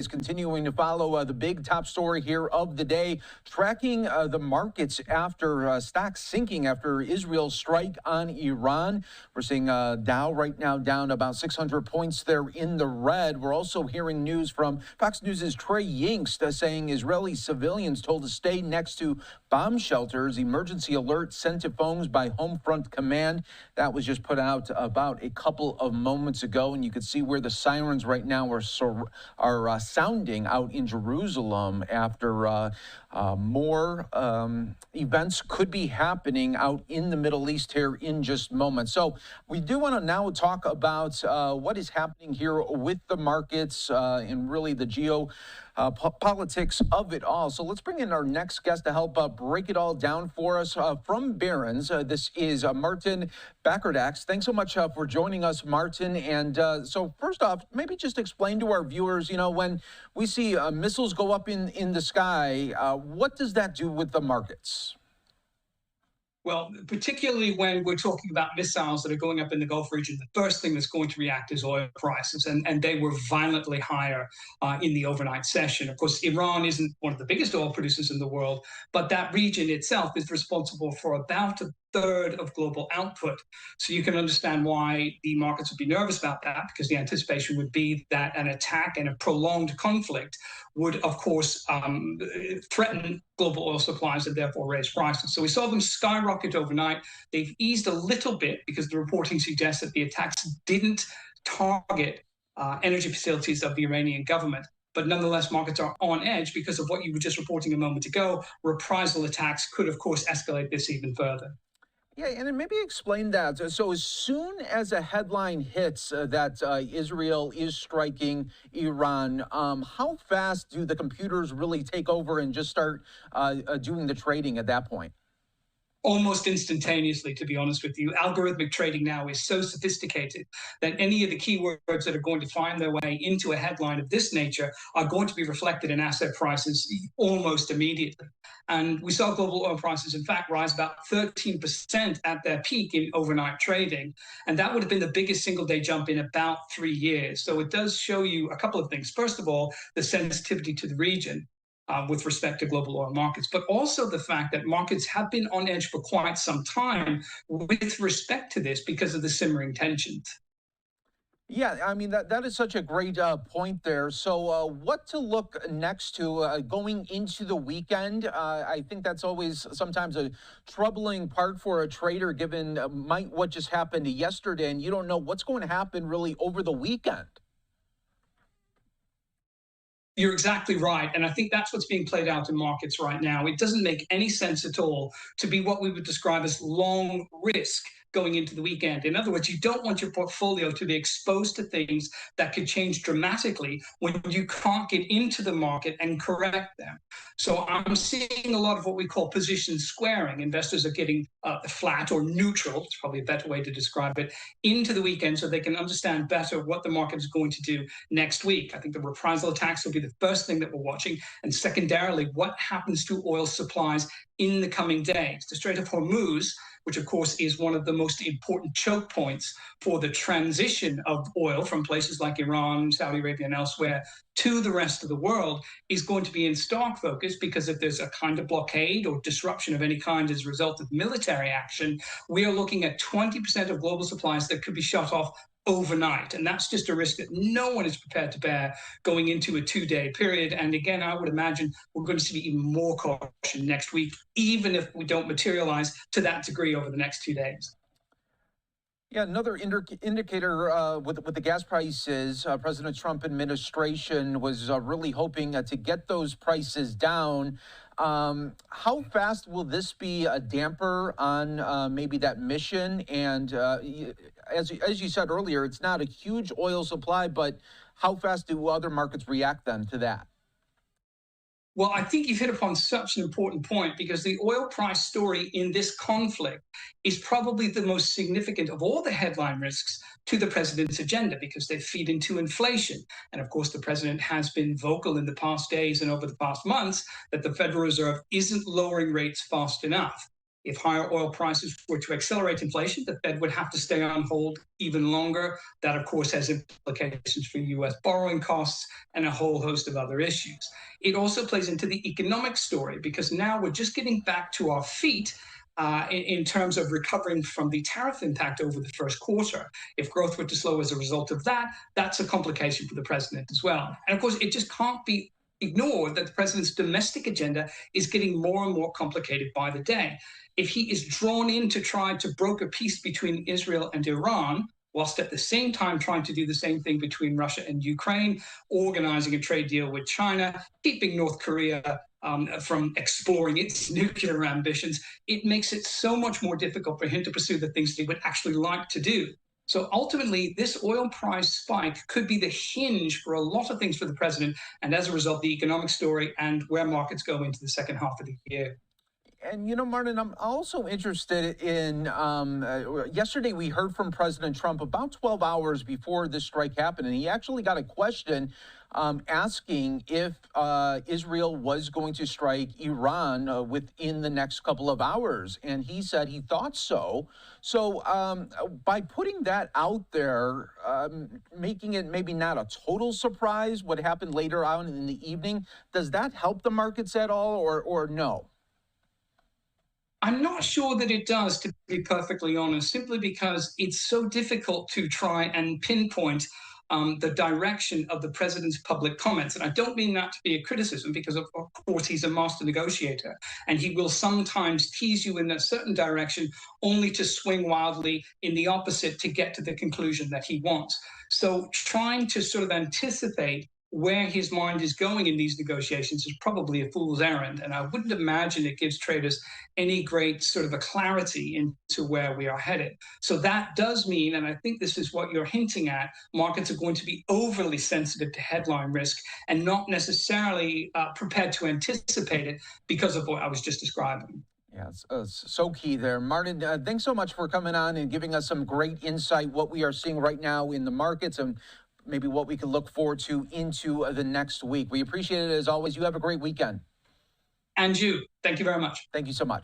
Is continuing to follow the big top story here of the day, tracking the markets after stocks sinking after Israel's strike on Iran. We're seeing Dow right now down about 600 points there in the red. We're also hearing news from Fox News' Trey Yingst saying Israeli civilians told to stay next to bomb shelters. Emergency alert sent to phones by Homefront Command. That was just put out about a couple of moments ago, and you can see where the sirens right now are sounding out in Jerusalem after more events could be happening out in the Middle East here in just moments. So we do want to now talk about what is happening here with the markets and really the politics of it all. So let's bring in our next guest to help break it all down for us from Barron's. This is Martin Baccardax. Thanks so much for joining us, Martin. And so first off, maybe just explain to our viewers, when we see missiles go up in the sky, what does that do with the markets? Well, particularly when we're talking about missiles that are going up in the Gulf region, the first thing that's going to react is oil prices, and they were violently higher in the overnight session. Of course, Iran isn't one of the biggest oil producers in the world, but that region itself is responsible for about a third of global output. So you can understand why the markets would be nervous about that, because the anticipation would be that an attack and a prolonged conflict would, of course, threaten global oil supplies and therefore raise prices. So we saw them skyrocket overnight. They've eased a little bit because the reporting suggests that the attacks didn't target energy facilities of the Iranian government. But nonetheless, markets are on edge because of what you were just reporting a moment ago. Reprisal attacks could, of course, escalate this even further. Yeah, and then maybe explain that. So as soon as a headline hits that Israel is striking Iran, how fast do the computers really take over and just start doing the trading at that point? Almost instantaneously, to be honest with you. Algorithmic trading now is so sophisticated that any of the keywords that are going to find their way into a headline of this nature are going to be reflected in asset prices almost immediately. And we saw global oil prices, in fact, rise about 13% at their peak in overnight trading. And that would have been the biggest single day jump in about 3 years. So it does show you a couple of things. First of all, the sensitivity to the region. With respect to global oil markets, but also the fact that markets have been on edge for quite some time with respect to this because of the simmering tensions. Yeah, I mean, that is such a great point there. So what to look next to going into the weekend? I think that's always sometimes a troubling part for a trader, given what just happened yesterday, and you don't know what's going to happen really over the weekend. You're exactly right. And I think that's what's being played out in markets right now. It doesn't make any sense at all to be what we would describe as long risk going into the weekend. In other words, you don't want your portfolio to be exposed to things that could change dramatically when you can't get into the market and correct them. So I'm seeing a lot of what we call position squaring. Investors are getting flat or neutral, it's probably a better way to describe it, into the weekend so they can understand better what the market is going to do next week. I think the reprisal attacks will be the first thing that we're watching. And secondarily, what happens to oil supplies in the coming days? The Strait of Hormuz, which of course is one of the most important choke points for the transition of oil from places like Iran, Saudi Arabia, and elsewhere to the rest of the world, is going to be in stark focus, because if there's a kind of blockade or disruption of any kind as a result of military action, we are looking at 20% of global supplies that could be shut off overnight. And that's just a risk that no one is prepared to bear going into a 2-day period. And again, I would imagine we're going to see even more caution next week, even if we don't materialize to that degree over the next 2 days. Yeah, another indicator with the gas prices, President Trump administration was really hoping to get those prices down. How fast will this be a damper on maybe that mission? And as you said earlier, it's not a huge oil supply, but how fast do other markets react then to that? Well, I think you've hit upon such an important point, because the oil price story in this conflict is probably the most significant of all the headline risks to the president's agenda, because they feed into inflation. And of course, the president has been vocal in the past days and over the past months that the Federal Reserve isn't lowering rates fast enough. If higher oil prices were to accelerate inflation, the Fed would have to stay on hold even longer. That, of course, has implications for U.S. borrowing costs and a whole host of other issues. It also plays into the economic story because now we're just getting back to our feet in terms of recovering from the tariff impact over the first quarter. If growth were to slow as a result of that, that's a complication for the president as well. And of course, it just can't be ignored that the president's domestic agenda is getting more and more complicated by the day. If he is drawn in to try to broker peace between Israel and Iran, whilst at the same time trying to do the same thing between Russia and Ukraine, organizing a trade deal with China, keeping North Korea from exploring its nuclear ambitions, it makes it so much more difficult for him to pursue the things that he would actually like to do. So ultimately, this oil price spike could be the hinge for a lot of things for the president, and as a result, the economic story and where markets go into the second half of the year. And, Martin, I'm also interested in yesterday we heard from President Trump about 12 hours before this strike happened, and he actually got a question asking if Israel was going to strike Iran within the next couple of hours. And he said he thought so. So by putting that out there, making it maybe not a total surprise what happened later on in the evening, does that help the markets at all or no? I'm not sure that it does, to be perfectly honest, simply because it's so difficult to try and pinpoint the direction of the president's public comments. And I don't mean that to be a criticism, because of course he's a master negotiator, and he will sometimes tease you in a certain direction only to swing wildly in the opposite to get to the conclusion that he wants. So trying to sort of anticipate where his mind is going in these negotiations is probably a fool's errand. And I wouldn't imagine it gives traders any great sort of a clarity into where we are headed. So that does mean, and I think this is what you're hinting at, markets are going to be overly sensitive to headline risk and not necessarily prepared to anticipate it because of what I was just describing. Yeah, it's so key there. Martin, thanks so much for coming on and giving us some great insight, what we are seeing right now in the markets and maybe what we can look forward to into the next week. We appreciate it as always. You have a great weekend. And you. Thank you very much. Thank you so much.